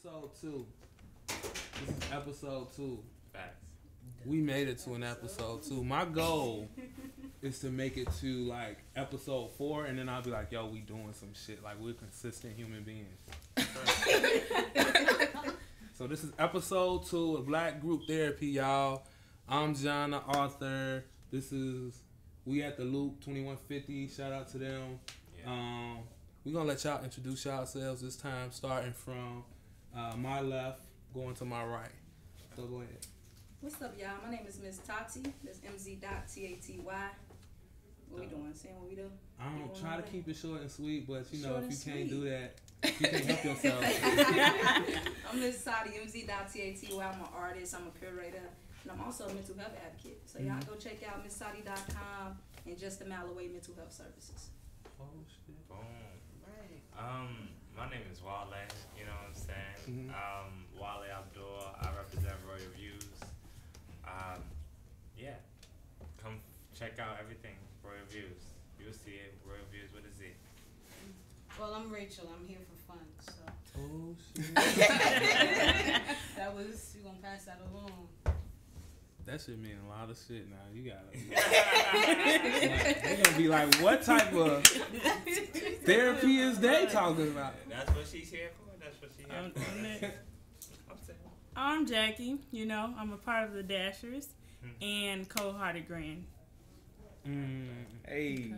episode 2. This is episode 2. Facts. We made it to an episode 2. My goal is to make it to like episode 4, and then I'll be like, yo, we doing some shit. Like, we're consistent human beings. So this is episode 2 of Black Group Therapy, y'all. I'm John, the author. This is We at the Loop 2150. Shout out to them. Yeah. We're going to let y'all introduce yourselves this time, starting from my left, going to my right. So go ahead. What's up, y'all? My name is Miss Tati. That's MZ.TATY. What we doing? Saying what we do? I don't try to keep it short and sweet, but you know, Short if you and can't sweet. do that, you can't help yourself. I'm Miss Tati, MZ.TATY. I'm an artist. I'm a curator. And I'm also a mental health advocate. So y'all go check out MissTati.com and Just a Mile Away Mental Health Services. Oh, shit. Boom. Right. My name is Wale, you know what I'm saying? Mhm. Wale Abdul, I represent Royal Views. Yeah, come check out everything, Royal Views. You'll see it, Royal Views with a Z. Well, I'm Rachel. I'm here for fun, so. Oh, shit. That was, you gonna pass that along. That shit mean a lot of shit now. You gotta. Like, they gonna be like, what type of therapy is they talking about? That's what she's here for. That's what she's here for. I'm saying. I'm Jackie. You know, I'm a part of the Dashers and Cold-Hearted Grand. Hey,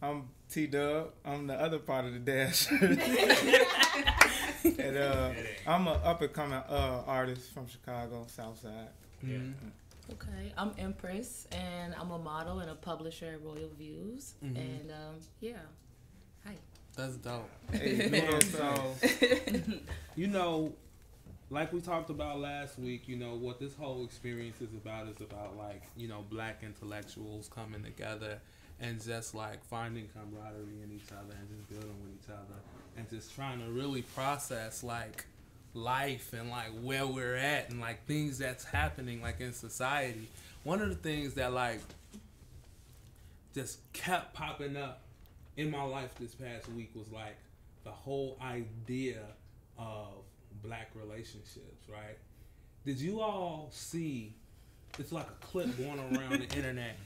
I'm T-Dub. I'm the other part of the Dash. And I'm an up-and-coming artist from Chicago, Southside. Yeah. Okay, I'm Empress, and I'm a model and a publisher at Royal Views. Mhm. And, yeah. Hi. That's dope. Hey, man, so You know, like we talked about last week, you know, what this whole experience is about like, you know, black intellectuals coming together and just like finding camaraderie in each other and just building with each other and just trying to really process like life and like where we're at and like things that's happening like in society. One of the things that like just kept popping up in my life this past week was like the whole idea of black relationships, right? Did you all see, it's like a clip going around the internet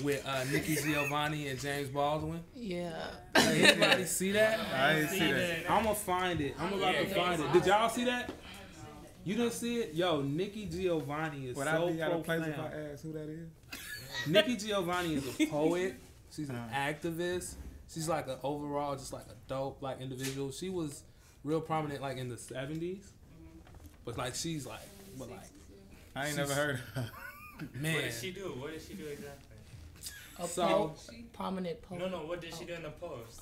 with Nikki Giovanni and James Baldwin? Yeah. Anybody see that? I didn't see that. I'm gonna find it. I'm about to find it. Did y'all see that? You didn't see it? Yo, Nikki Giovanni is would so I be out of place profound. if I ask who that is? Nikki Giovanni is a poet. She's an activist. She's like an overall, just like a dope like individual. She was real prominent like in the 70s, but like she's like, but like I ain't never heard of her. man. What did she do? What did she do exactly? A So- prominent poet. No, what did she do in the post?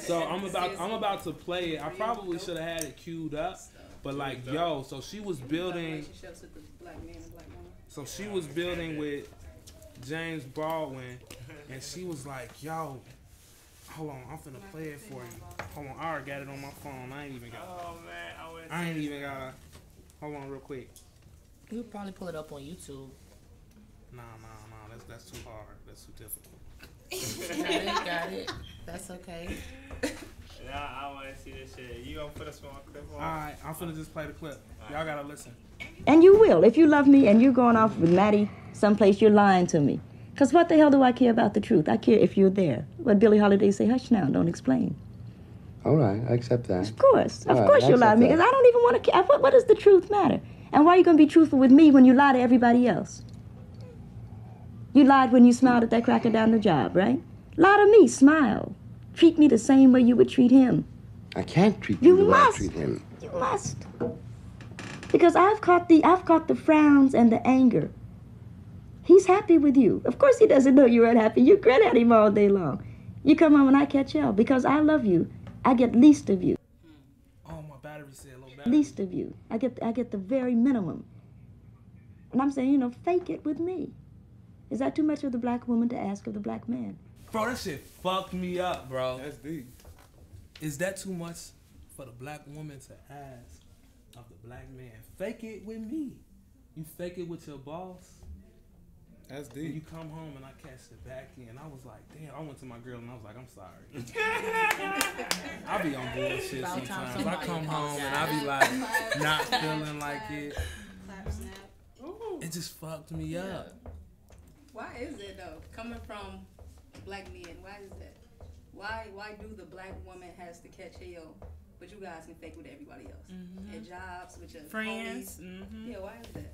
So I'm about to play it. I probably should have had it queued up, but like yo, so she was building. Relationships with the black man and black woman. So she was building with James Baldwin, and she was like, yo, hold on, I'm finna play it for you. Hold on, I already got it on my phone. I ain't even got to. Hold on real quick. You could probably pull it up on YouTube. Nah, that's too hard. That's too difficult. Got it. That's okay. I want to see this shit. You gonna put a small clip on? Alright, I'm finna just play the clip. Y'all gotta listen. And you will. If you love me and you're going off with Maddie someplace, you're lying to me. Because what the hell do I care about the truth? I care if you're there. What Billie Holiday say, hush now, don't explain. All right, I accept that. Of course. All Of right, course I you lie to me. accept Because I don't even want to care. What does the truth matter? And why are you going to be truthful with me when you lie to everybody else? You lied when you smiled at that cracker down the job, right? Lie to me, smile. Treat me the same way you would treat him. I can't treat You you the way I must. treat him. You must. Because I've caught the frowns and the anger. He's happy with you. Of course he doesn't know you're unhappy. You grin at him all day long. You come home and I catch hell. Because I love you, I get least of you. Oh, my battery said low battery. Least of you. I get the very minimum. And I'm saying, fake it with me. Is that too much of the black woman to ask of the black man? Bro, that shit fucked me up, bro. That's deep. Is that too much for the black woman to ask of the black man? Fake it with me. You fake it with your boss? That's And you deep. come home and I catch the back end. I was like, damn. I went to my girl and I was like, I'm sorry. I be on bullshit About time sometimes. I somebody come home and I apologized. be like, not feeling like it. Clap, snap. It just fucked me up. Why is it though? Coming from black men, why is that? Why do the black woman has to catch hell, but you guys can fake with everybody else? At jobs, with your Friends. homies? Mm-hmm. Yeah, why is that?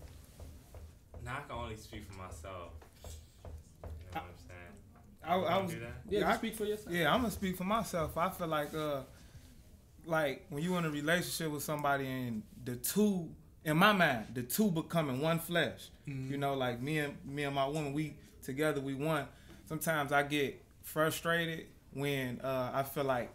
Now I can only speak for myself. You know what I'm saying? I You wanna was do that? Yeah, I- you speak for yourself. Yeah, I'm gonna speak for myself. I feel like when you in a relationship with somebody and the two, in my mind, the two becoming one flesh. Mhm. You know, like me and my woman, we together, we one. Sometimes I get frustrated when I feel like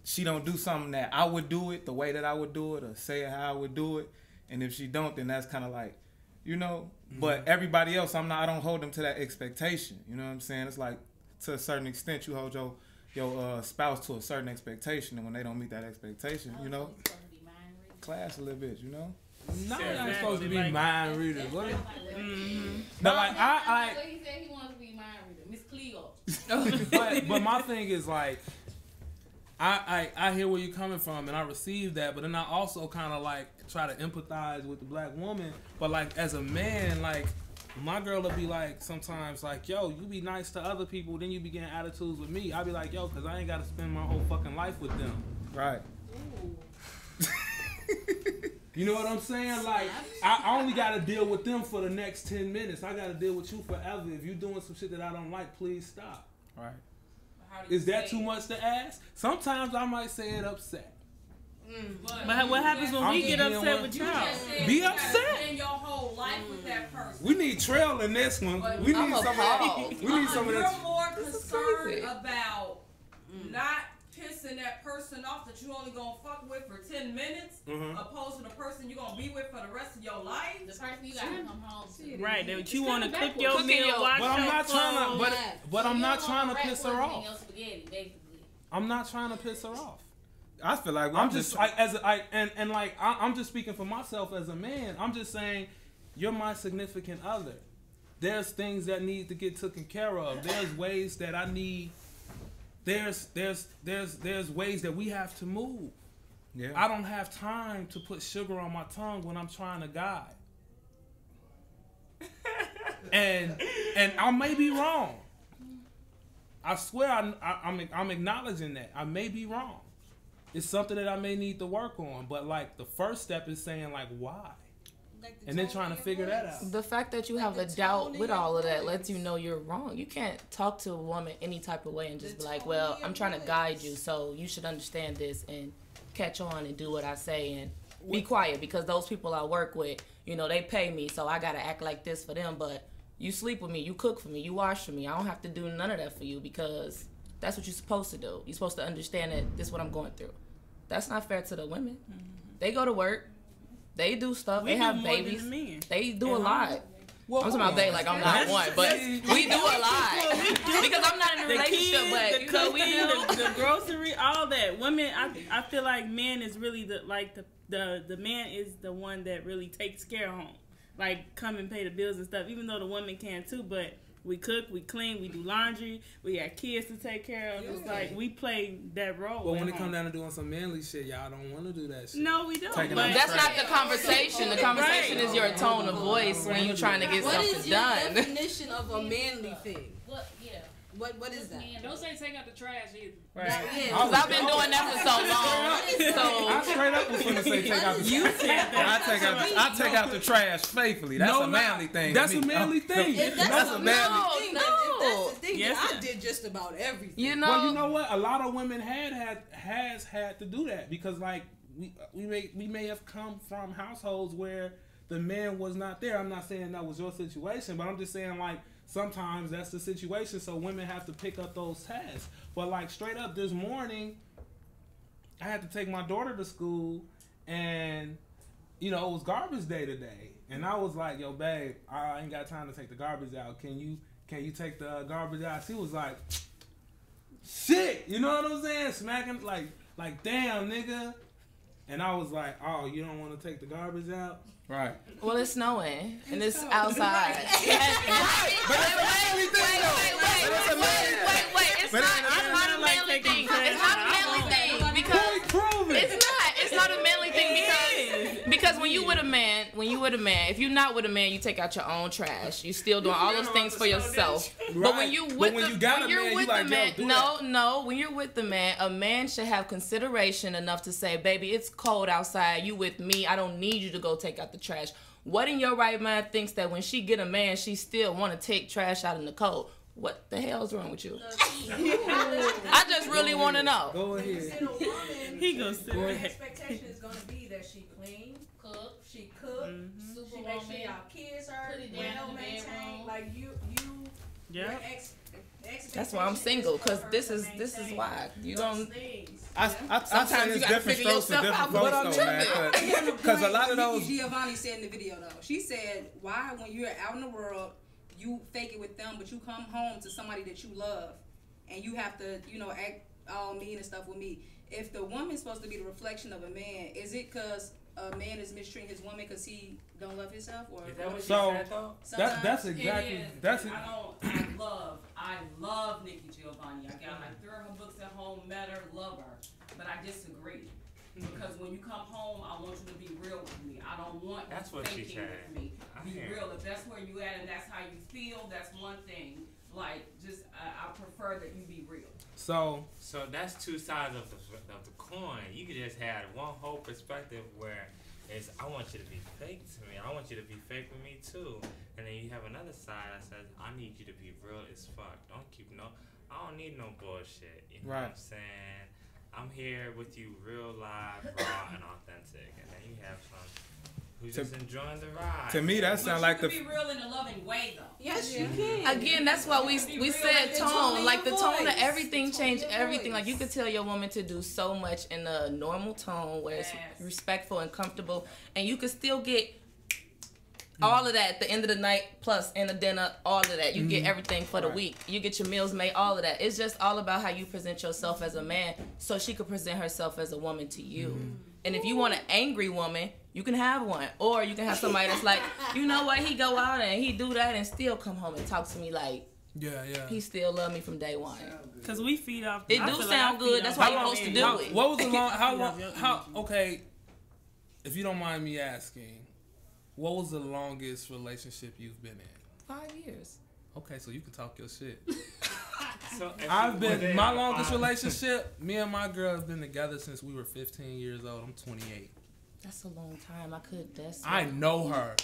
she don't do something that I would do it the way that I would do it, or say it how I would do it. And if she don't, then that's kind of like, you know. But everybody else, I don't hold them to that expectation. You know what I'm saying? It's like, to a certain extent, you hold your spouse to a certain expectation, and when they don't meet that expectation, you know, clash a little bit, you know. No, Yeah, you're not supposed to be like- mind readers. What? Mm-hmm. But like I He said he wants to be mind reader. Miss Cleo. but my thing is like I hear where you're coming from and I receive that, but then I also kind of like try to empathize with the black woman. But like as a man, like my girl will be like sometimes like, yo, you be nice to other people, then you be getting attitudes with me. I'll be like, yo, cause I ain't got to spend my whole fucking life with them. Right. You know what I'm saying? Like, I only got to deal with them for the next 10 minutes. I got to deal with you forever. If you're doing some shit that I don't like, please stop. Right. Is that too much to ask? Sometimes I might say it upset. But what happens when I'm we just get being upset one- with You y'all? just said Be you gotta upset. spend your whole life with that person. We need trail in this one. We need I'm some of appalled. that. We need some of You're that. more This is concerned crazy. about not pissing that person off that you only gonna fuck with for 10 minutes, opposed to the person you're gonna be with for the rest of your life. The person you gotta come home to. Right, that you want to kinda cook your backwards. meal, Cooking your- wash But I'm your not trying to. clothes. But I'm You not don't trying to wanna piss wrap her poison in off. your spaghetti, basically. I'm not trying to piss her off. I feel like I'm just I'm just speaking for myself as a man. I'm just saying, you're my significant other. There's things that need to get taken care of. There's ways that I need. There's ways that we have to move. Yeah. I don't have time to put sugar on my tongue when I'm trying to guide. and I may be wrong. I swear I'm acknowledging that. I may be wrong. It's something that I may need to work on. But like the first step is saying like why? Like the And then tone trying to of your figure that voice. out. The fact that you Like have the a doubt tone with in your all of that voice. lets you know you're wrong. You can't talk to a woman any type of way and just The be like, tone well, in your I'm trying to voice. guide you, so you should understand this and catch on and do what I say and be quiet, because those people I work with, you know, they pay me, so I got to act like this for them. But you sleep with me, you cook for me, you wash for me. I don't have to do none of that for you, because that's what you're supposed to do. You're supposed to understand that this is what I'm going through. That's not fair to the women. They go to work. They do stuff. We they do have more than babies. the men. They do a And lot. Well, I'm talking about they, like I'm not one, but we do a lot. Because I'm not in a The relationship, kids, but the you know, we cooking, do. the grocery, all that. Women, I feel like men is really the man is the one that really takes care of home. Like come and pay the bills and stuff. Even though the women can too, but we cook, we clean, we do laundry, we got kids to take care of. It's like we play that role. But when at it home. comes down to doing some manly shit, y'all don't want to do that shit. No, we don't. Taking But out That's not the conversation. The conversation is your tone of voice when you're trying to get What is something your done. definition of a manly thing? What? Yeah. What is that? Man, don't say take out the trash either. right. Yeah. Because I've been doing that for so long. I So straight up was gonna say take out the You said that. I take out the trash faithfully. That's No, a manly thing. That's to a me. manly thing. If That's a manly thing, no. if that's the thing, Yes, then I sir. did just about everything. you know, Well, you know what? A lot of women has had to do that because like we may have come from households where the man was not there. I'm not saying that was your situation, but I'm just saying like sometimes that's the situation. So women have to pick up those tasks. But like straight up this morning, I had to take my daughter to school, and you know it was garbage day today, and I was like, "Yo, babe, I ain't got time to take the garbage out. Can you take the garbage out?" She was like, "Shit," you know what I'm saying? Smacking like damn nigga. And I was like, oh, you don't want to take the garbage out? Right. Well, it's snowing and it's outside. But it's a manly thing, though. Wait. It's not a manly thing. It's not a manly thing because it's not a manly thing because when you with a man, if you're not with a man, you take out your own trash. You still doing all those things for yourself. But when you're with the man, when you're with the man, a man should have consideration enough to say, baby, it's cold outside. You with me? I don't need you to go take out the trash. What in your right mind thinks that when she get a man, she still want to take trash out in the cold? What the hell's wrong with you? I just really want to know. Go ahead. He goes to Your expectation is going to be that she clean, she cook, she make sure y'all kids are well maintained. Like you. Yeah. That's why I'm single, because this is why you don't. Sometimes you gotta figure yourself out, but I'm tripping. Because a lot of those. Nikki Giovanni said in the video though, she said, "Why when you're out in the world, you fake it with them, but you come home to somebody that you love, and you have to, act all mean and stuff with me. If the woman's supposed to be the reflection of a man, is it because a man is mistreating his woman because he don't love himself, or is that what so? Said, though? That's exactly I love Nikki Giovanni. I got like 3 of her books at home, met her, love her, but I disagree. Because when you come home, I want you to be real with me. I don't want that's you what she thinking said. with me. Be real. If that's where you at and that's how you feel, that's one thing. Like, just I prefer that you be real. So that's two sides of the coin. You could just have one whole perspective where it's I want you to be fake to me. I want you to be fake with me too. And then you have another side that says I need you to be real as fuck. I don't need no bullshit. You know what I'm saying? I'm here with you real live, raw, and authentic. And then you have some who's just enjoying the ride. To me, that sounds like the. You can be real in a loving way, though. Yes, you can. Again, that's why we said tone. Like the tone of everything changed everything. Like you could tell your woman to do so much in a normal tone where it's respectful and comfortable, and you could still get all of that at the end of the night, plus in the dinner, all of that. You get everything for the week. You get your meals made, all of that. It's just all about how you present yourself as a man so she could present herself as a woman to you. And if you want an angry woman, you can have one. Or you can have somebody that's like, you know what, he go out and he do that and still come home and talk to me like, he still love me from day one. Because we feed off. It do sound good. That's why you're supposed to do it. What was the long, how, okay, if you don't mind me asking, what was the longest relationship you've been in? 5 years. Okay, so you can talk your shit. So my longest relationship, me and my girl have been together since we were 15 years old. I'm 28. That's a long time. I know her.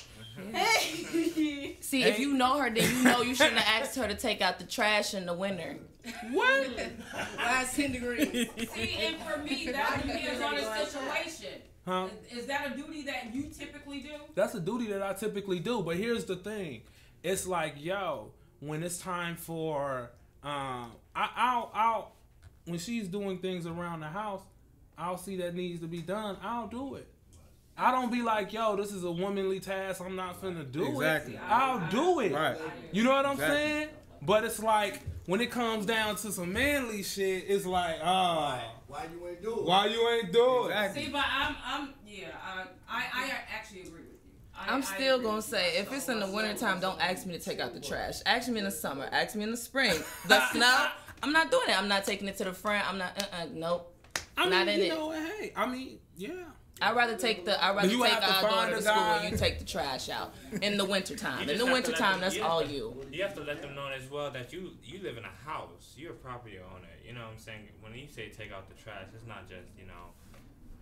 See, if you know her, then you know you shouldn't have asked her to take out the trash in the winter. What? Why it's 10 degrees? See, and for me, that depends on the situation. Huh? Is that a duty that you typically do? That's a duty that I typically do. But here's the thing. It's like, when it's time for, I'll when she's doing things around the house, I'll see that needs to be done. I'll do it. I don't be like, this is a womanly task. I'm not finna do it. I'll do it. Right. You know what I'm saying? But it's like, when it comes down to some manly shit, it's like, why you ain't do it? Why you ain't do it? Exactly. See, but I actually agree with you. I'm still gonna say, if it's in the wintertime, don't ask me to take out the trash. Ask me in the summer. Ask me in the spring. The snow, I'm not doing it. I'm not taking it to the front. I'm not. Nope. Not in it. Hey, I mean, yeah. I'd rather take our daughter to school and you take the trash out in the wintertime. In the wintertime, that's all you. You have to let them know as well that you live in a house. You're a property owner. You know what I'm saying? When you say take out the trash, it's not just,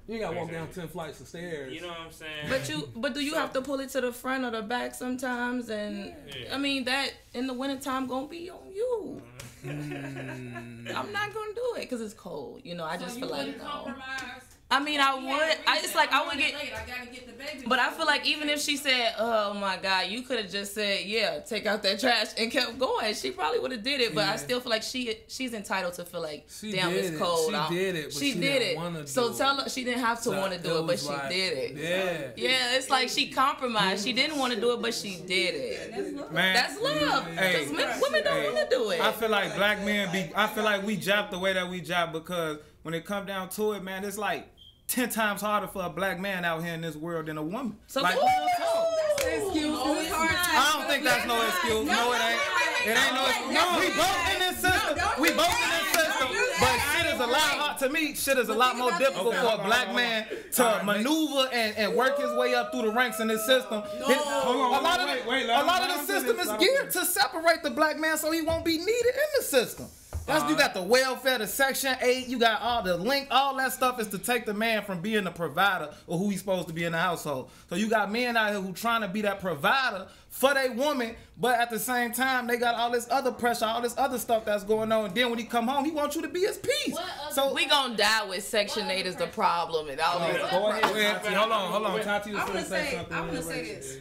You ain't gotta walk down 10 flights of stairs. You know what I'm saying? But do you have to pull it to the front or the back sometimes? And I mean, that in the wintertime gonna be on you. I'm not gonna do it because it's cold. I just feel like compromise. I mean, I would. I would get. I gotta get the baby. But I feel like even if she said, "Oh my God," you could have just said, "Yeah, take out that trash," and kept going. She probably would have did it. But I still feel like she's entitled to feel like, damn, it's cold. She did it. But she did it. Want to so tell her she didn't have to want to do it, but she did it. Yeah. Yeah, it's like she compromised. She didn't want to do it, but she did it. Man, that's love. Because women don't want to do it. I feel like black men I feel like we jab the way that we jab because when it come down to it, man, it's like 10 times harder for a black man out here in this world than a woman. So like, ooh, real talk. Excuse me. I don't think that's no excuse. No, it ain't. It ain't no excuse. No, we both in this system. We both in this system. But shit is a lot hard to me. Shit is a lot more difficult for a black man to maneuver and work his way up through the ranks in this system. A lot of the system is geared to separate the black man so he won't be needed in the system. That's you got the welfare, the Section 8, you got all the link, all that stuff is to take the man from being the provider or who he's supposed to be in the household. So you got men out here who trying to be that provider for their woman, but at the same time they got all this other pressure, all this other stuff that's going on. And then when he come home, he wants you to be his peace. So we gonna die with Section 8 is the problem and all this. Go ahead. Hold on. Tati was I'm gonna say say something. I'm gonna say this.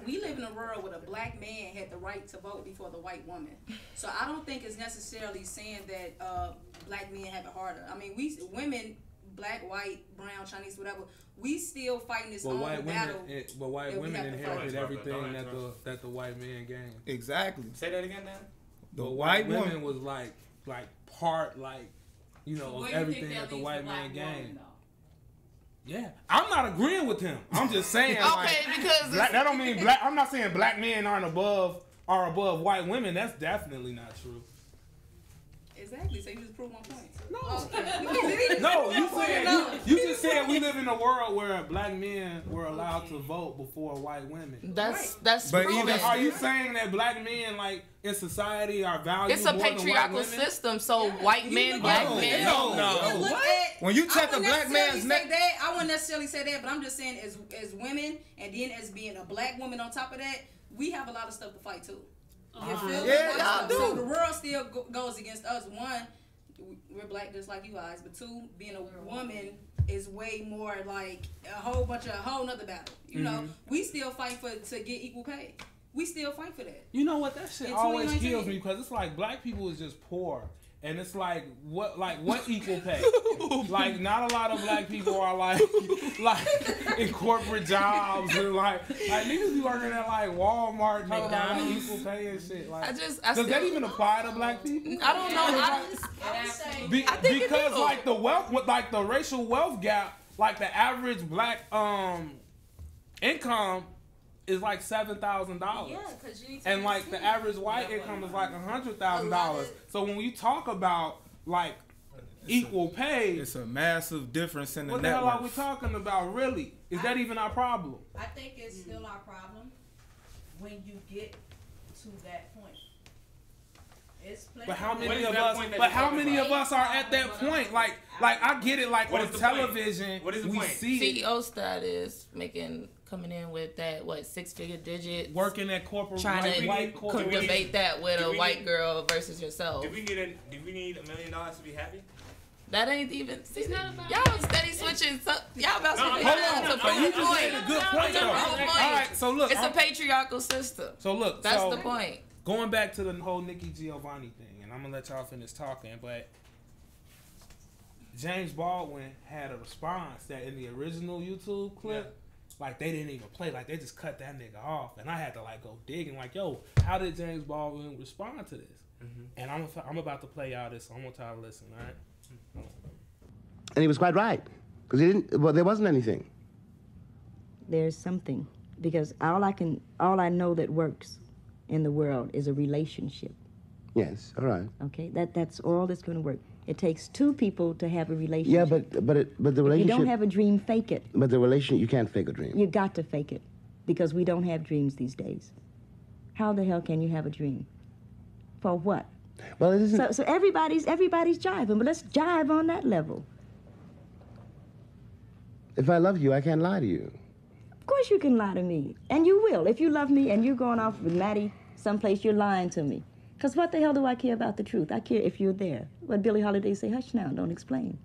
We live in a world where a black man had the right to vote before the white woman. So I don't think it's necessarily saying that black men have it harder. I mean, we women, black, white, brown, Chinese, whatever, we still fighting this own battle. But white women inherited everything that the white man gained. Exactly. Say that again now. The white woman was like part of everything that the white man gained. Yeah, I'm not agreeing with him. I'm just saying. Because that don't mean black. I'm not saying black men are above white women. That's definitely not true. Exactly. So you just proved my point. No, you just said we live in a world where black men were allowed to vote before white women. That's but proven. Are you saying that black men in society are valued? It's a more patriarchal than white women? system, so white men, black men. No. When you check a black man's neck, I wouldn't necessarily say that, but I'm just saying as women, and then as being a black woman on top of that, we have a lot of stuff to fight too. You feel me? Yeah, y'all do. So the world still goes against us. One, we're black just like you guys, but two, being a woman is way more like a whole nother battle. You know, we still fight to get equal pay. We still fight for that. You know what? That shit always kills me because it's like black people is just poor. And it's like what equal pay? Like not a lot of black people are like in corporate jobs and like niggas be working at like Walmart, talking about like equal pay and shit. Like, does that even apply to black people? I don't know. I think because like the wealth, like the racial wealth gap, like the average black income is like $7,000. Yeah, because you need to and like the average white income is like $100,000. So when you talk about like equal pay, it's a massive difference in the what net the hell are we worth. talking about? Really, is that even our problem? I think it's still our problem when you get to that point. It's but how many of us? But how many of us are at that point? Like I get it. Like on television, we see CEO status coming in with that 6-figure digit, working at corporate, trying to debate that with a white girl versus yourself. Do we need $1 million to be happy? That ain't even. See, y'all steady switching. Y'all about to hold on. But you just made a good point though. All right, so look, it's a patriarchal system. So look, that's the point. Going back to the whole Nikki Giovanni thing, and I'm gonna let y'all finish talking, but James Baldwin had a response that in the original YouTube clip, like they didn't even play, like they just cut that nigga off, and I had to like go digging, like, yo, how did James Baldwin respond to this? And I'm about to play y'all this, so I'm gonna try to listen, all right? And he was quite right, because there wasn't anything. There's something, because all I know that works in the world is a relationship. Yes, all right. Okay, that's all that's going to work. It takes two people to have a relationship. Yeah, but the relationship. If you don't have a dream, fake it. But the relationship, you can't fake a dream. You got to fake it, because we don't have dreams these days. How the hell can you have a dream? For what? Well, it isn't. So everybody's jiving, but let's jive on that level. If I love you, I can't lie to you. Of course you can lie to me, and you will. If you love me and you're going off with Maddie someplace, you're lying to me. Because what the hell do I care about the truth? I care if you're there. What Billie Holiday say, hush now, don't explain.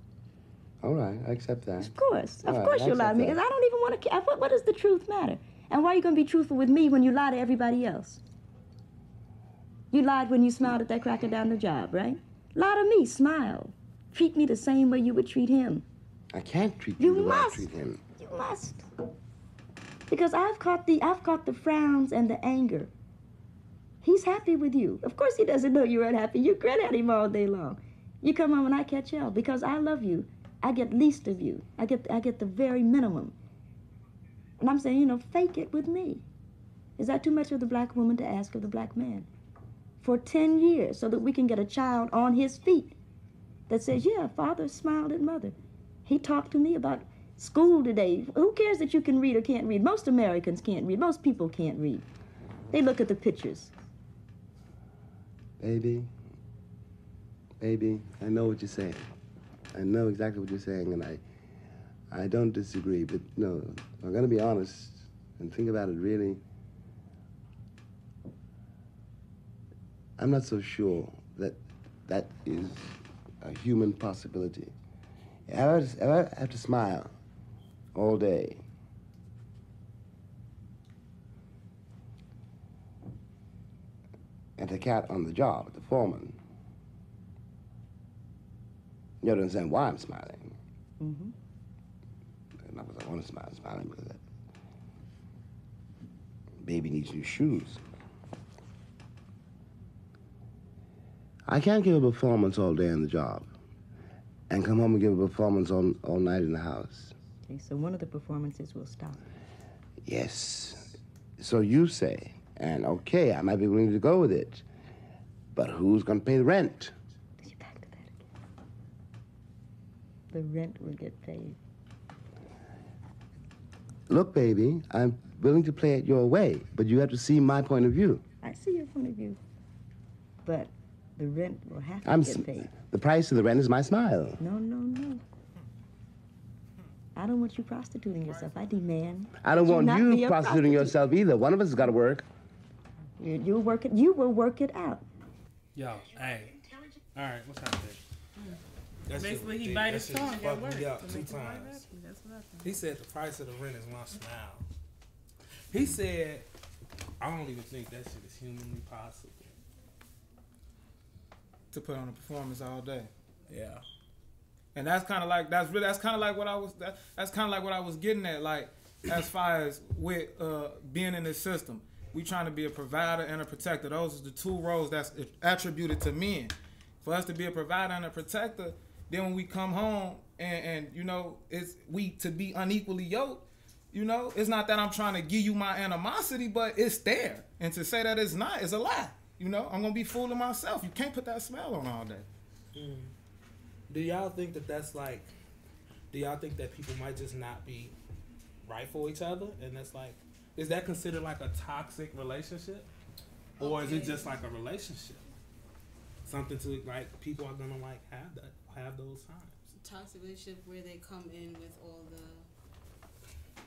All right, I accept that. Of course you'll lie to me, because I don't even want to care. What does the truth matter? And why are you going to be truthful with me when you lie to everybody else? You lied when you smiled at that cracker down the job, right? Lie to me, smile. Treat me the same way you would treat him. I can't treat you the way I treat him. You must. Because I've caught the frowns and the anger. He's happy with you. Of course he doesn't know you're unhappy. You grin at him all day long. You come home and I catch hell because I love you. I get least of you. I get the very minimum. And I'm saying, you know, fake it with me. Is that too much of the black woman to ask of the black man? For 10 years, so that we can get a child on his feet that says, yeah, father smiled at mother. He talked to me about school today. Who cares that you can read or can't read? Most Americans can't read. Most people can't read. They look at the pictures. Baby, I know what you're saying. I know exactly what you're saying, and I don't disagree, but no, I'm gonna be honest and think about it really. I'm not so sure that that is a human possibility. If I have to smile all day, and the cat on the job, the foreman, you don't understand why I'm smiling. Mm-hmm. Not because I want to smile, I'm smiling because that baby needs new shoes. I can't give a performance all day on the job and come home and give a performance all night in the house. Okay, so one of the performances will stop. Yes. So you say, and okay, I might be willing to go with it, but who's going to pay the rent? Back to that again. The rent will get paid. Look, baby, I'm willing to play it your way, but you have to see my point of view. I see your point of view, but the rent will have to get paid. The price of the rent is my smile. No. I don't want you prostituting yourself. I demand. I don't want not you be a prostituting prostitute. yourself either. One of us has got to work. You work it. You will work it out. Yo, hey. All right, what's happening? Basically, he bite his tongue at work. Me up to 2 make his wife times. happy. That's what happened. He said the price of the rent is my smile. He said, I don't even think that shit is humanly possible. To put on a performance all day. Yeah. And that's kind of like what I was getting at, like as far as with being in this system. We trying to be a provider and a protector. Those are the 2 roles that's attributed to men. For us to be a provider and a protector, then when we come home and you know, it's we to be unequally yoked, you know, it's not that I'm trying to give you my animosity, but it's there. And to say that it's not is a lie. You know, I'm gonna be fooling myself. You can't put that smile on all day. Do y'all think that that's like, do y'all think that people might just not be right for each other? And that's like, is that considered like a toxic relationship? Or is it just like a relationship? Something to like, people are gonna like have those times. Toxic relationship where they come in with all the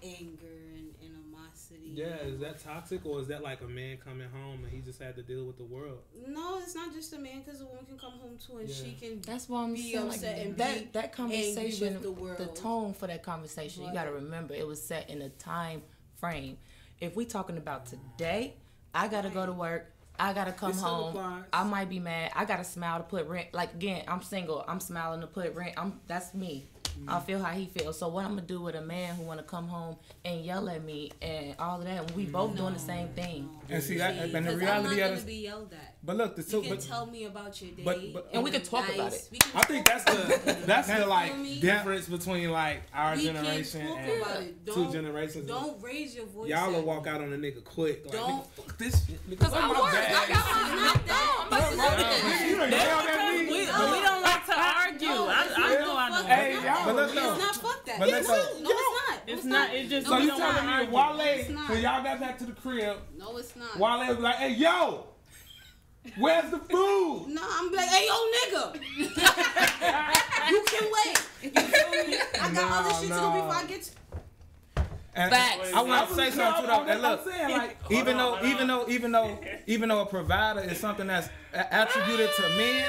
anger and animosity. Yeah, is that toxic, or is that like a man coming home and he just had to deal with the world? No, it's not just a man, because a woman can come home too and she can. That's why I'm be saying upset like and that conversation, with the world. the tone for that conversation. You got to remember it was set in a time frame. If we talking about today, I got to go to work. I gotta come home. I might be mad. I gotta smile to put rent. Like again, I'm single. I'm smiling to put rent. That's me. I feel how he feels. So what I'm gonna do with a man who wanna come home and yell at me and all of that? When we both doing the same thing. And see that, and the reality I'm not of gonna it. be yelled at. But look, you can tell me about your day, and we can talk about it. I think that's the like difference between like our generation and 2 generations. Don't raise your voice. Y'all will walk out on a nigga quick. Like, don't fuck this shit. Because I work. I got we don't like to argue. I know. Hey, y'all. But it's not fuck that. But No, it's not. It's not. It's just. So you don't telling me Wale, when y'all got back to the crib, no, it's not. Wale was like, hey, yo, where's the food? No, I'm like, hey, yo, nigga. You can wait. You feel me? I got other shit to do before I get to. And I want to say something too though. And look, even though a provider is something that's attributed to men,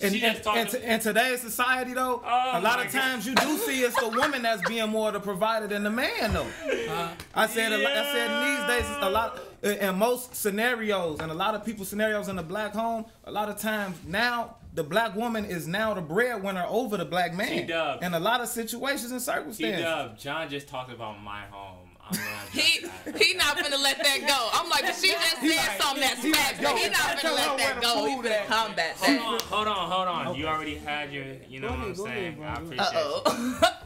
in today's society though, a lot of times you do see it's the woman that's being more the provider than the man though. I said in these days it's a lot. In most scenarios, and a lot of people's scenarios in the black home, a lot of times now the black woman is now the breadwinner over the black man. T-Dub. In a lot of situations and circumstances. T-Dub, John just talked about my home. He not finna let that go. I'm like, but she just said something that's facts, but he not finna let that go. He finna combat that. Hold on. Okay. You already had your, you know what I'm saying? I appreciate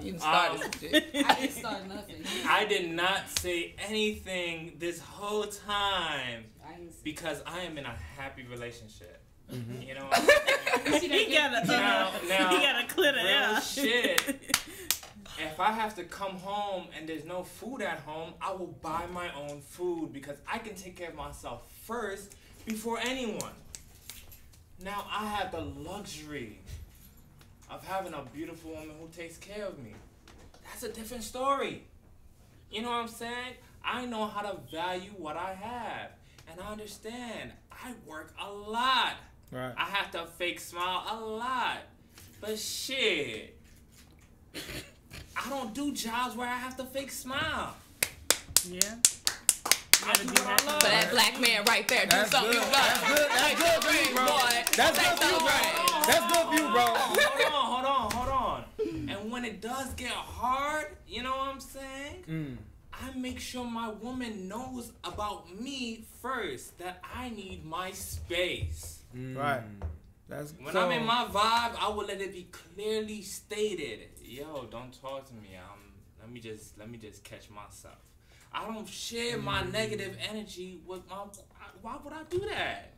you started some shit. I didn't start nothing. I did not say anything this whole time because I am in a happy relationship. Mm-hmm. You know what I'm saying? He gotta clear the air. Real shit. If I have to come home and there's no food at home, I will buy my own food because I can take care of myself first before anyone. Now I have the luxury of having a beautiful woman who takes care of me. That's a different story. You know what I'm saying? I know how to value what I have. And I understand. I work a lot. Right. I have to fake smile a lot. But shit. I don't do jobs where I have to fake smile. Yeah. I do what I love. For that black man right there, do That's something good. you love. That's good for you, bro. That's good for you, bro. That's good for you, bro. Hold on. And when it does get hard, you know what I'm saying? I make sure my woman knows about me first, that I need my space. Right. That's when I'm in my vibe, I will let it be clearly stated. Yo, don't talk to me. Let me just catch myself. I don't share my negative energy with my. Why would I do that?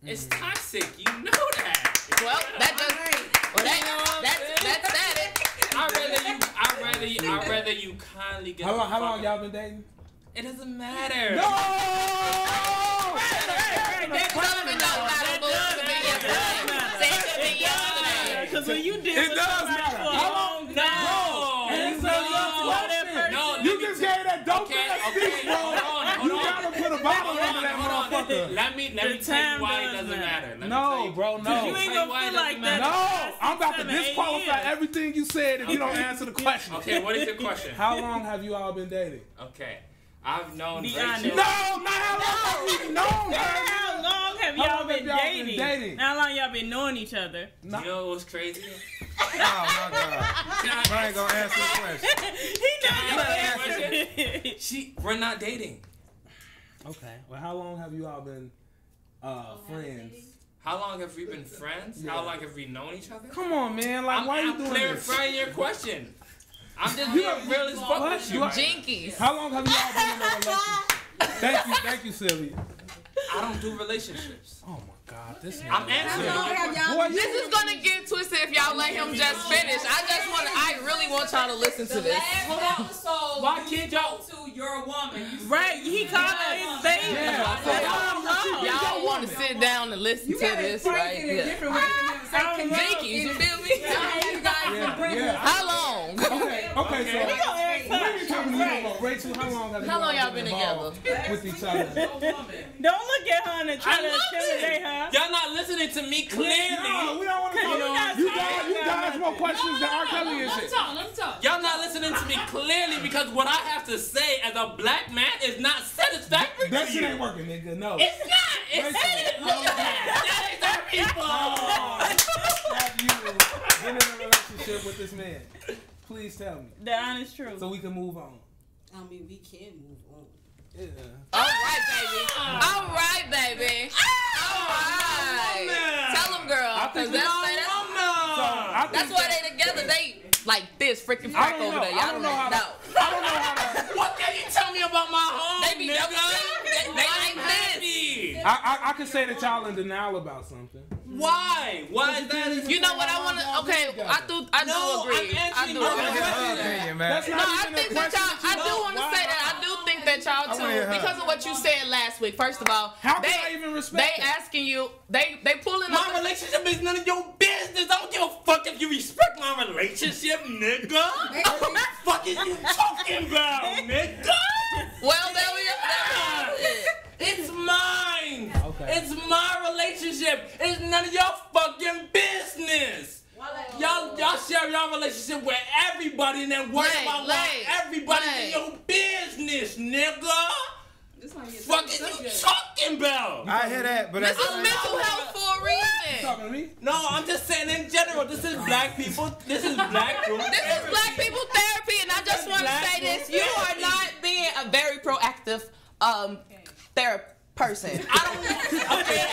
It's toxic. You know that. Well, that's it. I'd rather you kindly get. How long y'all been dating? It doesn't matter. No. Because when you deal with matter. How long? You just gave that dope ass speech, bro. You gotta put a bottle under that motherfucker. Let me tell you why it doesn't matter. No, bro, no. You ain't gonna feel like that. No, I'm about to disqualify everything you said if you don't answer the question. Okay, what is your question? How long have you all been dating? Okay, I've known Be Rachel. honest. No, not how long have we known her. How long have y'all been dating? How long y'all been knowing each other? You know what's crazy? Oh my God. I ain't gonna answer the question. We're not dating. Okay. Well, how long have you all been friends? How long have we been friends? Yeah. How long have we known each other? Come on, man. Like, why are you doing this? I'm clarifying your question. I'm just being real as fuck with you. Jinkies. How long have you all been in a relationship? Thank you, Sylvia. I don't do relationships. Oh my God, this I'm answering. This is gonna get twisted if y'all let him just finish. I really want y'all to listen to this. Why can't y'all to your woman? Right, he called her his baby. Y'all want to sit down and listen to this right here. Jinkies, you feel me? How long? Okay, so Rachel, how long y'all been together with each other? Don't look at her and try to intimidate her. Y'all not listening to me clearly. No, we don't want to talk. You guys more questions than R. Kelly and shit. Let me talk. Y'all not listening to me clearly because what I have to say as a black man is not satisfactory That to shit you. ain't working, nigga. No. It's not. It's not. Look at that. That is our people. Have you been in a relationship with this man? Please tell me. The honest truth. So we can move on. I mean, we can move on. Yeah. All right, baby. Tell them, girl. Because that's why they together. They like this freaking frack over there. Y'all don't know how to. What can you tell me about my home? They be they like this. I can say that y'all in denial about something. Why? Why is that? You know what I want to? Okay, I do agree. I do agree. I do want to say that. I do think that y'all too, because of what you said last week. First of all, how can I even respect? They asking you. They pulling my relationship is none of your business. I don't give a fuck if you respect my relationship, nigga. What the fuck is you talking about, nigga? Well, there we go. It's mine. Okay. It's my relationship. It's none of your fucking business. Y'all share your relationship with everybody and then worry about why everybody's in your business, nigga. What are you talking about? I hear that, but this is mental health for a reason. talking to me. No, I'm just saying in general. This is black people. This is black group. This is black people therapy, and I just want to say this: you are not being a very proactive person. I don't. Okay.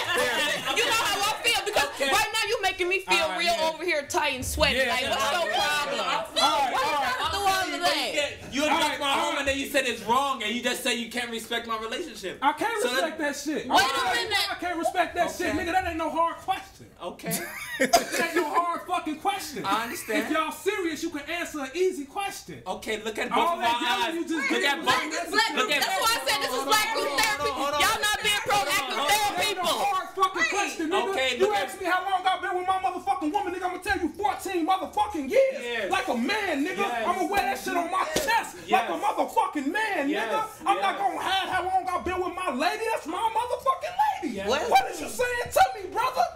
You know how I feel because right now you making me feel real over here tight and sweaty. Like, what's your problem? Why you gotta do all of that? You addressed my home and then you said it's wrong, and you just say you can't respect my relationship. I can't respect that shit. Wait a minute. I can't respect that shit, nigga. That ain't no hard question. Okay. That ain't no hard fucking question. I understand. If y'all serious, you can answer an easy question. Okay, look at both of our eyes. Look at both. That's why I said this is black group therapy. Y'all not being proactive therapy That ain't no people. hard fucking question, nigga. Okay, You asked me how long I've been with my motherfucking woman, nigga. I'm gonna tell you 14 motherfucking years. Yes. Like a man, nigga. Yes. I'm gonna wear that shit on my chest like a motherfucking man, Yes. nigga. I'm not Yes. gonna hide how long I've been with my lady. That's my motherfucking lady. Yes. What is you saying to me, brother?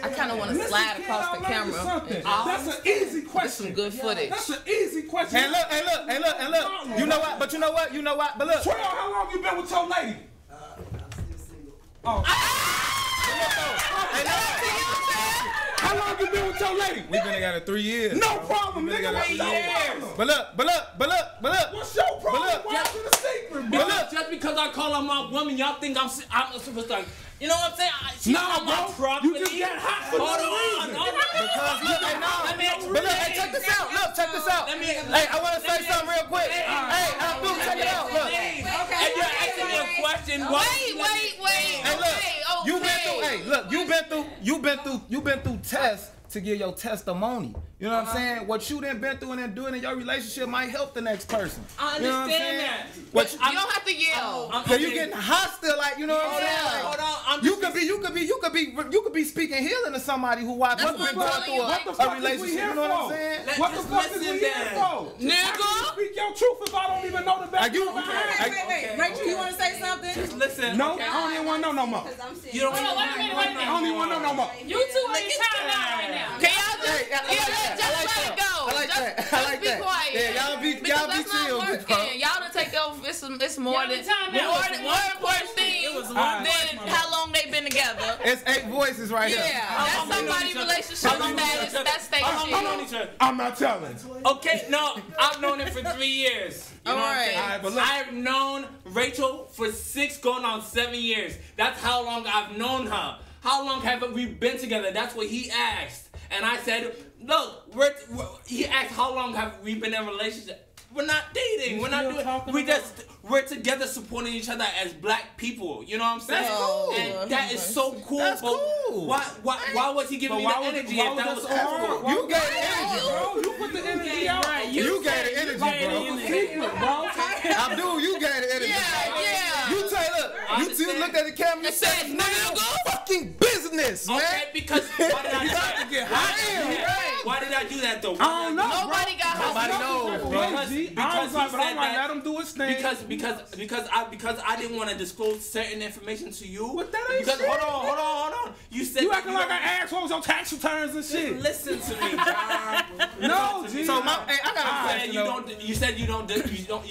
I kind of want to slide across the camera. That's an easy question. Some good footage. That's an easy question. And look. You know what? But you know what? But look. Trail, how long you been with your lady? Oh. How long you been with your lady? We've been together 3 years. No problem, nigga. What's your problem? But look. What's your problem? But look. Why is it a secret, bro? But look, just because I call her my woman, y'all think I'm supposed to like, you know what I'm saying? She's Nah, not my bro. property. You just got hot for no reason. Because look, but look, hey, check this out. Look, check this out. Hey, I want to say something real quick. Hey, Abdul, check it out. Look. And you're asking me a question. Wait. Hey, look. You been through. Hey, look. You been through tests to give your testimony. You know what I'm saying? What you done been through and then doing in your relationship might help the next person. I You know what I'm understand saying? that. What You don't have to yell. Cause you getting hostile, like, you know what I'm saying? Like, Hold on. you could be speaking healing to somebody who watched been going through a relationship. You know what I'm saying? What the fuck is we here for? Nigga. Speak your truth if I don't even know the Like, you- background. Wait. Rachel, you want to say something? Just listen. No, I don't even want to know no more. You don't Wait a minute. I don't even want to know no more. You two ain't time out right now. Can y'all just let it go? I like just, that. I Just like be that. quiet. Yeah, y'all be Because that's chill, not bro. working. Y'all done take over. It's more Y'all than be time out. more important thing than how long they been together. It's 8 voices right here. Yeah, that's somebody's relationship status. That's their shit. I'm not telling. Okay, no, I've known him for 3 years. You know what I'm saying? Alright, but look. I've known Rachel for 6 going on 7 years. That's how long I've known her. How long have we been together? That's what he asked. And I said, look, he asked how long have we been in a relationship. We're not dating. We're not doing. We're together supporting each other as black people. You know what I'm saying? That's cool. And that is so cool. That's but cool. Why was he giving me the energy if that was cool? You gave the energy, Bro, you put the energy out. Right, You gave the energy, bro. Abdul, you gave the energy. Yeah. You say, look, you looked at the camera and said, nigga, fucking business, man. Okay, because why did I do that? to get high. Why did I do that though? I don't know. Nobody got Nobody knows, bro. I was like, but I'm like, let him do his thing. Because I didn't want to disclose certain information to you. But that ain't because shit. hold on. You said You that acting like I asked what was your tax returns and shit. Listen to me, John. No, G. So hey, I got a question. You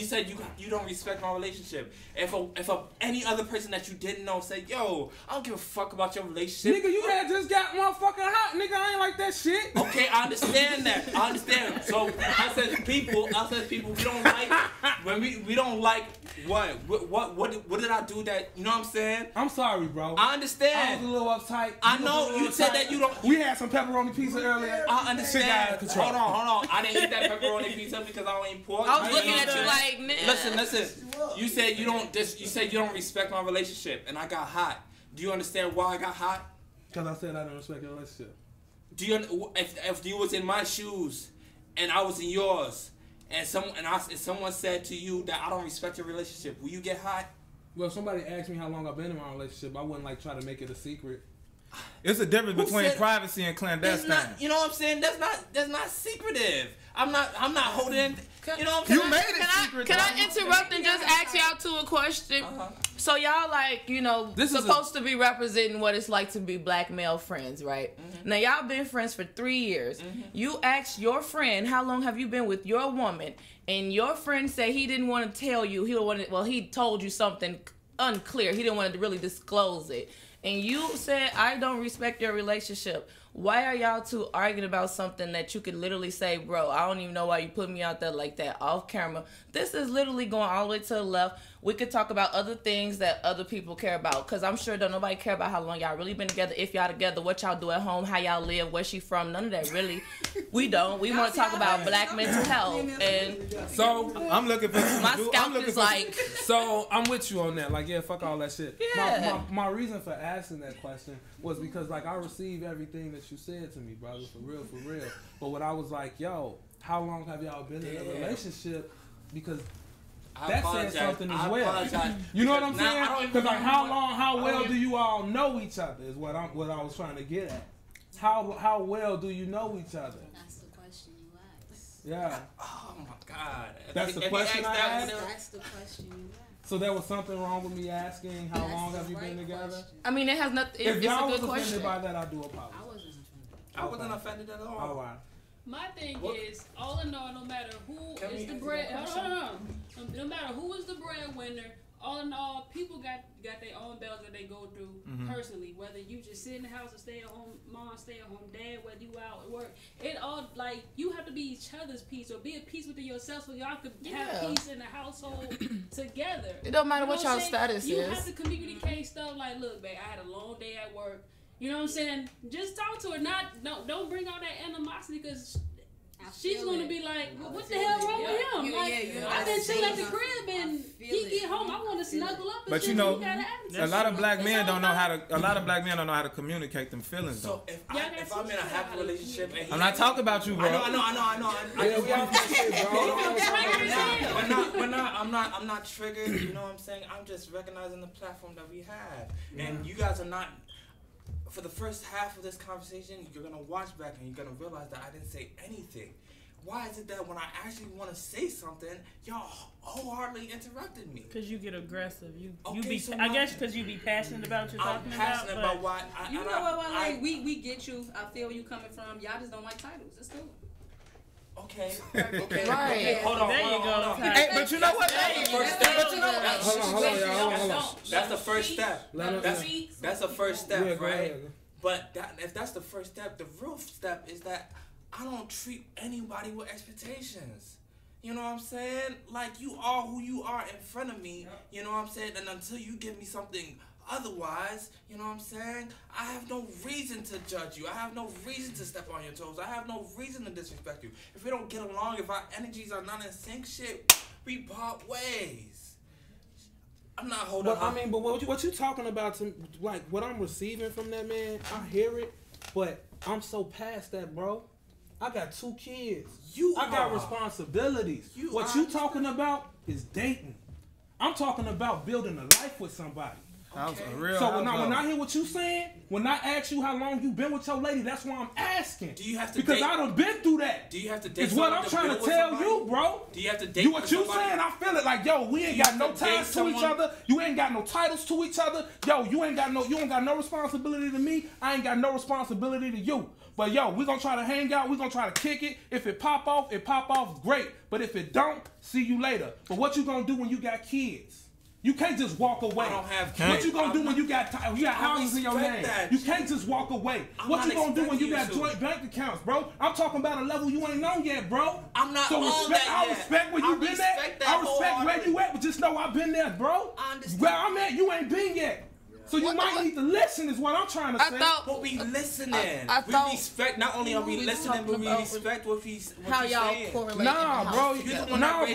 said you don't respect my relationship. If any other person that you didn't know said, yo, I don't give a fuck about your relationship. Nigga, you had just got motherfucking hot. Nigga, I ain't like that shit. Okay, I understand that. I understand. So I said people we don't like when we don't like what did I do that, you know what I'm saying? I'm sorry, bro. I I understand. was a little uptight. I know you said that you don't. We had some pepperoni pizza earlier. I understand. Shit got out of control. Hold on. I didn't eat that pepperoni pizza because I don't eat pork. I was looking at you like, nah. Listen. You said you don't respect my relationship, and I got hot. Do you understand why I got hot? Because I said I don't respect your relationship. Do you if you was in my shoes and I was in yours, and someone said to you that I don't respect your relationship, will you get hot? Well, if somebody asked me how long I've been in my relationship, I wouldn't like try to make it a secret. It's a difference between said- privacy and That's clandestine. not, you know what I'm saying? That's not secretive. I'm not holding. You know what I'm saying? You made it secret. Can I interrupt and just ask y'all two a question? So y'all supposed to be representing what it's like to be black male friends, right? Mm-hmm. Now y'all been friends for 3 years. Mm-hmm. You asked your friend, how long have you been with your woman? And your friend said he didn't want to tell you. He told you something unclear. He didn't want to really disclose it. and you said I don't respect your relationship. Why are y'all two arguing about something that you could literally say, bro, I don't even know why you put me out there like that off camera. This is literally going all the way to the left. We could talk about other things that other people care about, because I'm sure don't nobody care about how long y'all really been together, if y'all together, what y'all do at home, how y'all live, where she from, none of that really. We don't. We want to talk about black mental health. And so I'm looking for my scalp is like. So I'm with you on that. Like, yeah, fuck all that shit. Yeah. My reason for asking that question was because, like, I received everything that you said to me, brother, for real. But what I was like, yo, how long have y'all been in a relationship? Because that said something as well. You know what I'm saying? Because like, how well do you all know each other? Is what I was trying to get at. How well do you know each other? That's the question you asked. Yeah. Oh my God. That's the question I asked. That's the question you asked. So there was something wrong with me asking how long have you been together? Question. I mean, it has nothing. If It's y'all a was good offended question. by that, I do apologize. I wasn't offended at all. All right. My thing What? is, all in all, no matter who Can we is the answer bread, that hold on. No matter who is the breadwinner, all in all, people got their own bells that they go through personally. Whether you just sit in the house or stay at home mom, stay at home dad, whether you out at work, it all like you have to be each other's peace or be at peace within yourself so y'all could have peace in the household together. It don't matter You know what y'all I'm saying? status You is. have to communicate stuff like, look, babe, I had a long day at work. You know what I'm saying? Just talk to her. Don't bring out that animosity because she's gonna be like, well, what the hell wrong with him? I've been chilling at the crib and he get home. I want to snuggle up. And But shit, you know, he got an attitude. a lot of black men don't know how to. A lot of black men don't know how to communicate them feelings. So Though. if I'm in a happy relationship, and I'm not talking about you, bro. I know. Yeah, we off that shit, bro. I'm not triggered. You know what I'm saying? I'm just recognizing the platform that we have, and you guys are not. For the first half of this conversation, you're gonna watch back and you're gonna realize that I didn't say anything. Why is it that when I actually want to say something, y'all wholeheartedly interrupted me? Because you get aggressive. So I guess because you be passionate about what you're talking about. I'm passionate about why. You know what? Like we get you. I feel you coming from. Y'all just don't like titles. It's cool. Okay. Right. Hold on. There you go. Hey, but you know what? Hold on. That's the first step. That's the first step, Yeah, go right? ahead. But if that's the first step, the real step is that I don't treat anybody with expectations. You know what I'm saying? Like, you are who you are in front of me. You know what I'm saying? And until you give me something otherwise, you know what I'm saying? I have no reason to judge you. I have no reason to step on your toes. I have no reason to disrespect you. If we don't get along, if our energies are not in sync, shit, we part ways. I'm not holding But I mean, but what you talking about? Like what I'm receiving from that man, I hear it, but I'm so past that, bro. I got 2 kids. I got responsibilities. What you talking about is dating. I'm talking about building a life with somebody. So when I hear what you saying, when I ask you how long you been with your lady, that's why I'm asking. Do you have to because date? I done been through that. Do you have to date? It's what I'm trying to tell you, bro. Do you have to date? You what you saying? I feel it like, yo, we ain't got no ties to each other. You ain't got no titles to each other. Yo, you ain't got no responsibility to me. I ain't got no responsibility to you. But yo, we gonna try to hang out. We gonna try to kick it. If it pop off, great. But if it don't, see you later. But what you gonna do when you got kids? You can't just walk away. I don't have kids. What you gonna do when you got houses in your name? You can't just walk away. What you gonna do when you got joint bank accounts, bro? I'm talking about a level you ain't known yet, bro. I'm not so on that I yet. respect where you been at. I respect where you at, but just know I've been there, bro. I understand. Where I'm at, you ain't been yet. So you might need to listen is what I'm trying to say. But we listening. I thought, we respect, not only are we listening, but we respect what he's how y'all saying. correlate. Nah, bro,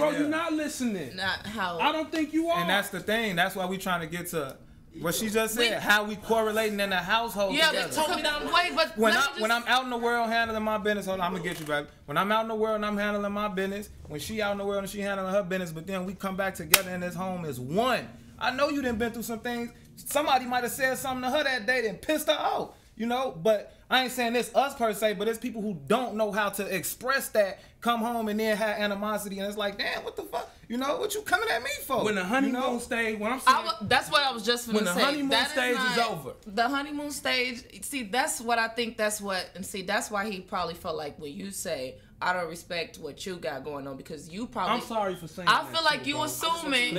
you're not listening. Not how. I don't think you are. And that's the thing. That's why we trying to get to what she just said. How we correlating in the household together. They told me that way, but when I'm out in the world handling my business, hold on, I'm gonna get you back. When I'm out in the world and I'm handling my business, when she out in the world and she handling her business, but then we come back together and this home is one. I know you done been through some things. Somebody might have said something to her that day and pissed her off, you know. But I ain't saying this us per se, but it's people who don't know how to express that, come home and then have animosity, and it's like, damn, what the fuck, you know, what you coming at me for? When the honeymoon stage, when I'm saying, that's what I was just gonna say. When the honeymoon stage is over, the honeymoon stage. See, that's what I think. That's what, and see, that's why he probably felt like when you say, I don't respect what you got going on because you probably. I'm sorry for saying I that feel like too, you bro. assuming.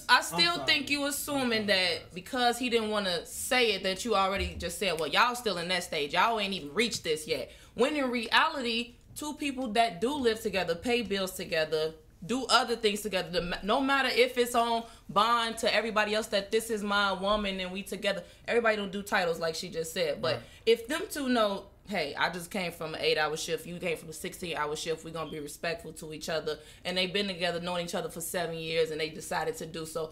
I still think you assuming that because he didn't want to say it that you already just said, well, y'all still in that stage. Y'all ain't even reached this yet. When in reality, two people that do live together, pay bills together, do other things together. No matter if it's on bond to everybody else that this is my woman and we together. Everybody don't do titles like she just said. But if them two know, hey, I just came from an 8-hour shift, you came from a 16-hour shift, we're going to be respectful to each other. And they've been together, knowing each other for 7 years, and they decided to do so.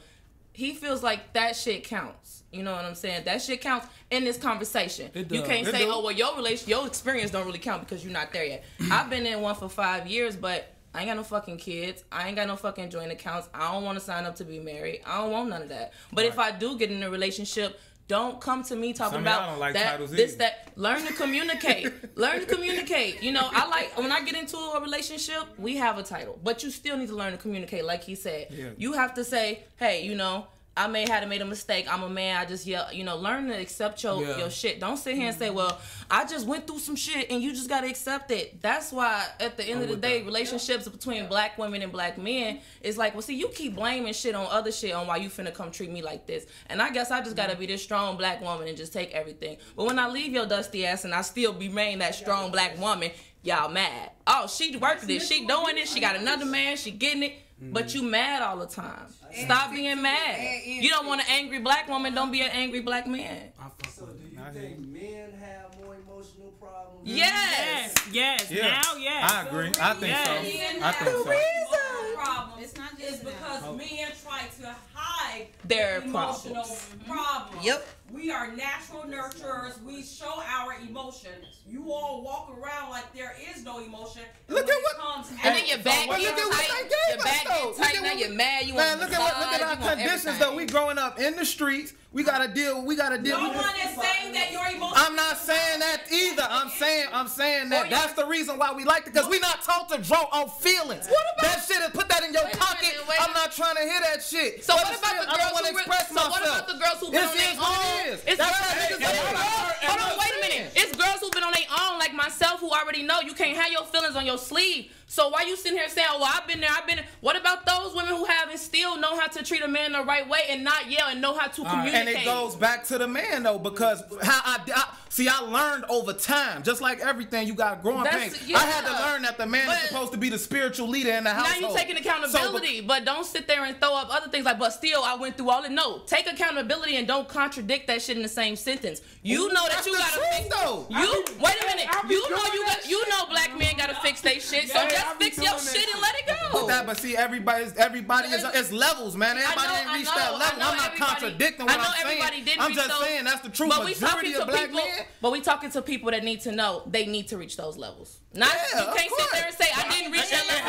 He feels like that shit counts. You know what I'm saying? That shit counts in this conversation. You can't say, oh, well, your experience don't really count because you're not there yet. I've been in one for 5 years, but I ain't got no fucking kids. I ain't got no fucking joint accounts. I don't want to sign up to be married. I don't want none of that. But if I do get in a relationship, don't come to me talking about like that, this, that. Learn to communicate. Learn to communicate. You know, I like, when I get into a relationship, we have a title. But you still need to learn to communicate, like he said. Yeah. You have to say, hey, you know, I may have made a mistake. I'm a man. I just yell. You know, learn to accept your shit. Don't sit here and say, well, I just went through some shit and you just got to accept it. That's why at the end of the day, relationships between black women and black men is like, well, see, you keep blaming shit on other shit on why you finna come treat me like this. And I guess I just got to be this strong black woman and just take everything. But when I leave your dusty ass and I still remain that strong black woman, y'all mad. Oh, she working it. She doing it. She got another man. She getting it. But you mad all the time. Stop being mad. You don't want an angry black woman. Don't be an angry black man. So do you think men have more emotional problems? Yes. Now, yes. I agree. I think so. I think so. Problem. It's not just because men try to hide their emotional problems. Yep. We are natural nurturers. We show our emotion. You all walk around like there is no emotion. Look at what comes and then your back gets tight. Your back gets tight. Now you're mad. You want to look at our conditions though. We growing up in the streets. We gotta deal. No one is saying that your emotions. I'm not saying that either. I'm saying that that's the reason why we like it, because we not taught to draw on feelings. What about that shit? Is put that in your pocket. I'm not trying to hear that shit. So what about the girls who express myself? So what about the girls who been on their own? Hold on, wait a minute. It's girls who've been on their own, like myself, who already know you can't have your feelings on your sleeve. So why you sitting here saying, well, I've been there. What about those women who have and still know how to treat a man the right way and not yell and know how to communicate? And it goes back to the man, though, because how I learned over time. Just like everything, you got growing pains. I had to learn that the man is supposed to be the spiritual leader in the household. Now you taking accountability, but don't sit there and throw up other things like, but still, I went through all it. No, take accountability and don't contradict that shit in the same sentence. You know that you gotta fix. Wait a minute. You know black men gotta fix their shit. So just fix your shit and let it go. But see, everybody is levels, man. Everybody ain't reached that level. I'm not contradicting what I'm saying. I'm just saying that's the truth. Majority of black men. But we talking to people that need to know they need to reach those levels. Not you can't sit there and say I didn't reach that level.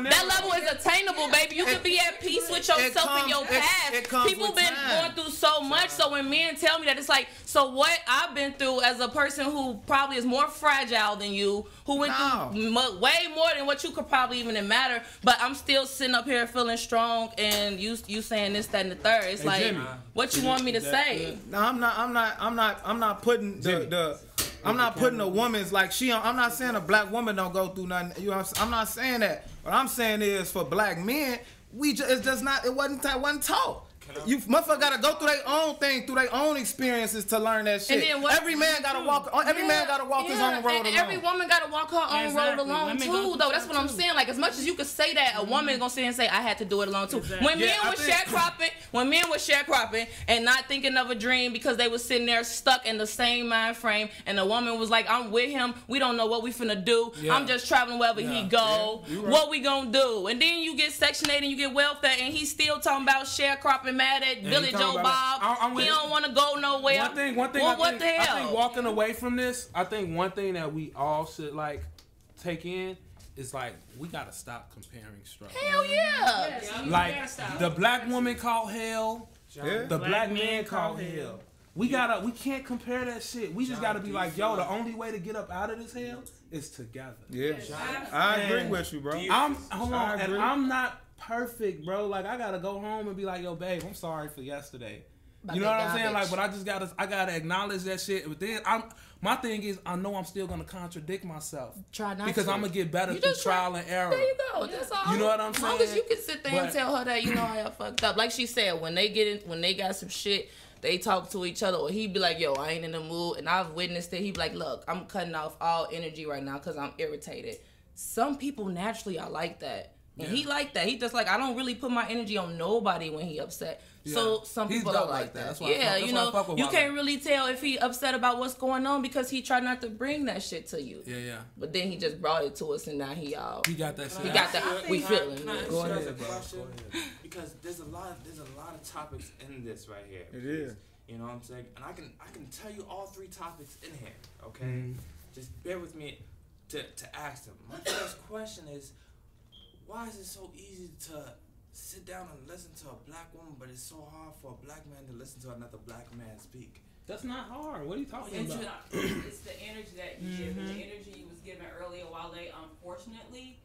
That level is attainable, baby. You can be at peace with yourself in your past. People been going through so much. So when men tell me that, it's like, so what I've been through as a person who probably is more fragile than you, who went through way more than what you could probably even matter. But I'm still sitting up here feeling strong, and you saying this, that, and the third. It's like, Jimmy, what you want me to say? No, I'm not putting I'm not putting a woman's like I'm not saying a black woman don't go through nothing. You know, I'm not saying that. What I'm saying is for black men, it wasn't taught. You motherfucker gotta go through their own thing, through their own experiences to learn that shit. Every man gotta walk his own road alone. Every woman gotta walk her own road alone too, though. That's what I'm saying. Like, as much as you could say that, a woman gonna sit and say, I had to do it alone too. When men were sharecropping and not thinking of a dream because they was sitting there stuck in the same mind frame, and the woman was like, I'm with him, we don't know what we finna do. I'm just traveling wherever he go. What we gonna do? And then you get Section 8 and you get welfare, and he's still talking about sharecropping, mad at Billy Joe Bob. He don't want to go nowhere. One thing. What the hell? I think walking away from this, I think one thing that we all should like take in is like we gotta stop comparing struggles. Hell yeah! Like the black woman called hell, the black man called hell. We can't compare that shit. We just gotta be like, yo, the only way to get up out of this hell is together. Yeah, I agree with you, bro. I'm not perfect, bro. Like, I gotta go home and be like, yo, babe, I'm sorry for yesterday. You know what I'm saying? Like, but I gotta acknowledge that shit. But then my thing is, I know I'm still gonna contradict myself. Try not because to. I'm gonna get better through trial and error. There you go. That's all. You know what I'm saying? As long as you can sit there and tell her that, you know, I fucked up. Like she said, when they got some shit, they talk to each other, or he be like, yo, I ain't in the mood. And I've witnessed it. He be like, look, I'm cutting off all energy right now because I'm irritated. Some people naturally are like that. And he like that. He just like, I don't really put my energy on nobody when he upset. Yeah. So some people are like that. That's why you know, you can't really tell if he upset about what's going on because he tried not to bring that shit to you. Yeah. But then he just brought it to us, and now he got that shit. He got that. We feeling it. Go ahead, bro. Because there's a lot of topics in this right here. It is. You know what I'm saying? And I can tell you all 3 topics in here. Okay, just bear with me to ask them. My first question is, why is it so easy to sit down and listen to a black woman, but it's so hard for a black man to listen to another black man speak? That's not hard. What are you talking about? It's the energy that you give, and the energy you was given earlier, while they unfortunately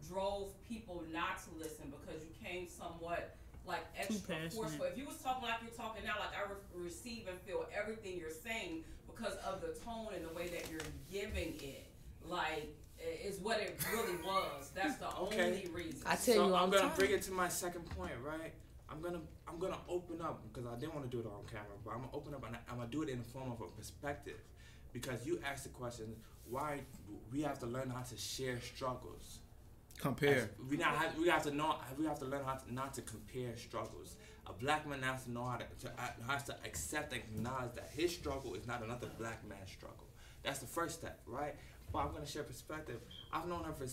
drove people not to listen because you came somewhat like extra forceful. If you was talking like you're talking now, like I receive and feel everything you're saying because of the tone and the way that you're giving it. Like, is what it really was. That's the only reason. I tell you, I'm gonna bring it to my second point, right? I'm gonna open up because I didn't want to do it on camera, but I'm gonna open up and I'm gonna do it in the form of a perspective, because you asked the question why we have to learn how to share struggles. Compare. We have to learn how to not to compare struggles. A black man has to know has to accept and acknowledge that his struggle is not another black man's struggle. That's the first step, right? But I'm gonna share perspective. I've known her for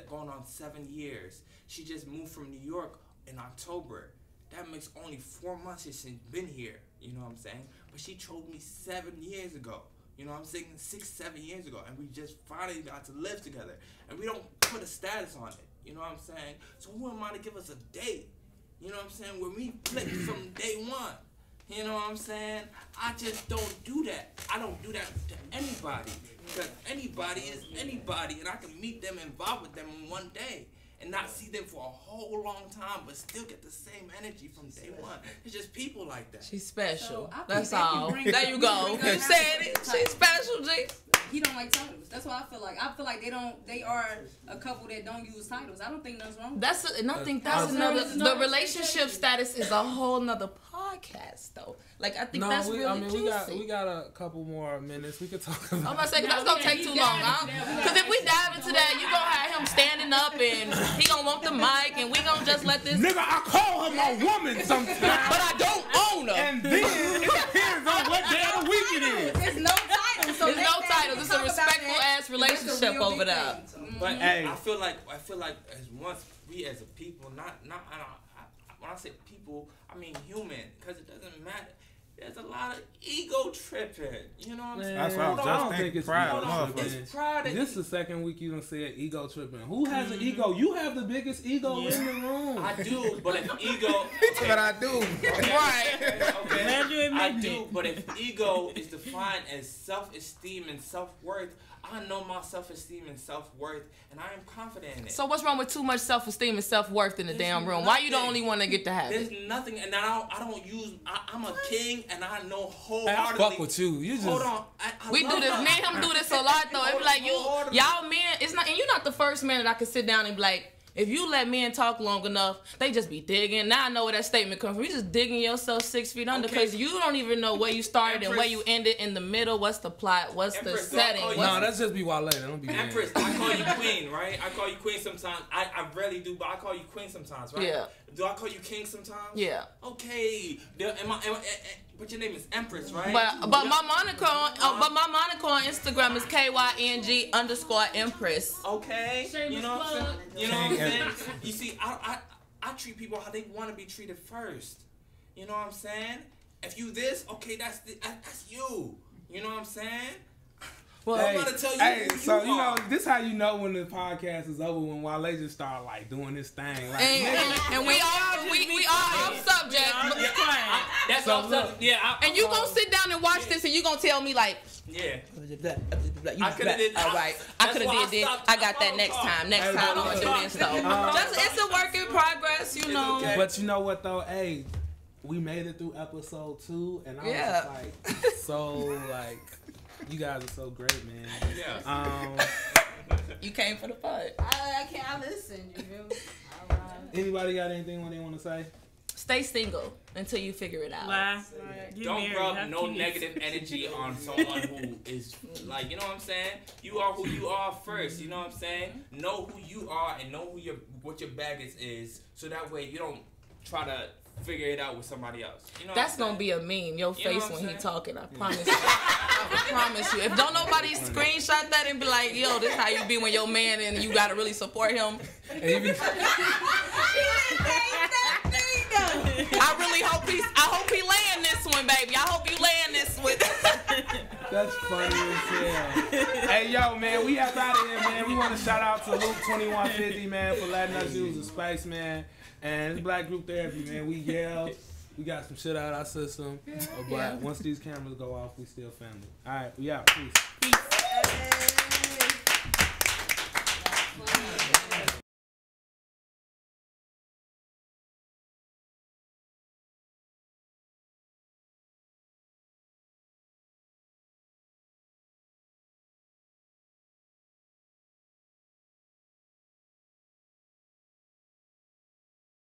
going on 7 years. She just moved from New York in October. That makes only 4 months since she's been here. You know what I'm saying? But she told me 7 years ago. You know what I'm saying? 6, 7 years ago. And we just finally got to live together. And we don't put a status on it. You know what I'm saying? So who am I to give us a date? You know what I'm saying? When we click from day one. You know what I'm saying? I just don't do that. I don't do that to anybody. Because anybody is anybody. And I can meet them and vibe with them in one day. And not see them for a whole long time, but still get the same energy from day one. It's just people like that. She's special. So that's all. There you go. You said it. She's special, G. He don't like titles. That's what I feel like. I feel like they are a couple that don't use titles. I don't think nothing's wrong with that. And I think that's another. The relationship status is a whole nother podcast, though. Like, I think that's really juicy. We got a couple more minutes. We could talk about. I'm about to say, that's gonna take too long, huh? Because if we dive into that, you gonna have him standing up and he gonna want the mic, and we gonna just let this. Nigga, I call her my woman sometimes, but I don't own her. And then it depends on what day of the week it is. There's no titles. So there's no titles. It's a respectful ass relationship over there. But I feel like as once we as a people, when I say people, I mean human, because it doesn't matter. There's a lot of ego tripping. You know what I'm saying? That's what I was just thinking. Pride. It's pride. This is the second week you done said ego tripping. Who has an ego? You have the biggest ego in the room. I do, but if ego... But I do. Right. Okay. I do, but if ego is defined as self-esteem and self-worth, I know my self-esteem and self-worth, and I am confident in it. So what's wrong with too much self-esteem and self-worth in the damn room? Why you the only one that get to have it? There's nothing, and I don't use. I'm a king, and I know wholeheartedly. I fuck with you. You just hold on. We do this. Me and him do this a lot though. It's like y'all men. It's not, and you're not the first man that I can sit down and be like, if you let men talk long enough, they just be digging. Now I know where that statement comes from. You just digging yourself 6 feet under because you don't even know where you started and where you ended in the middle. What's the plot? What's the setting? No, that's just be Wale. Don't be Empress. I call you queen, right? I call you queen sometimes. I rarely do, but I call you queen sometimes, right? Yeah. Do I call you king sometimes? Yeah. Okay. But your name is Empress, right? But my moniker on Instagram is KYNG_Empress. Okay. You know what I'm saying? You know what I'm saying? You see, I treat people how they want to be treated first. You know what I'm saying? If you this, okay, that's you. You know what I'm saying? Well, I'm gonna tell you. So you know, this how you know when the podcast is over, when Wale just start like doing this thing, like, and we are off subject. That's off subject. Yeah. And you gonna sit down and watch this, and you gonna tell me like, yeah. I could have did. All right, I could have did this. I got that next time. Next time I'm gonna do this though. It's a work in progress, you know. But you know what though, hey. we made it through episode 2, and I was Yeah. just like, so like, you guys are so great, man. Yeah. You came for the fight. I can't listen. You feel me? Anybody got anything they want to say? Stay single until you figure it out. Lie. Don't rub no negative energy on someone who is like, you know what I'm saying? You are who you are first, you know what I'm saying? Know who you are and know who what your baggage is, so that way you don't try to figure it out with somebody else. You know That's gonna be a meme. Your You know face what I'm when he saying? talking. I promise you. I promise you. If don't nobody screenshot that and be like, yo, this how you be when your man and you gotta really support him. I really hope I hope he laying this one, baby. I hope you laying this one. That's funny as hell. Hey, yo, man, we up out of here, man. We want to shout out to Luke 2150, man, for letting us use the space, man. And it's Black Group Therapy, man. We yelled. We got some shit out of our system. But once these cameras go off, we still family. All right, we out. Peace.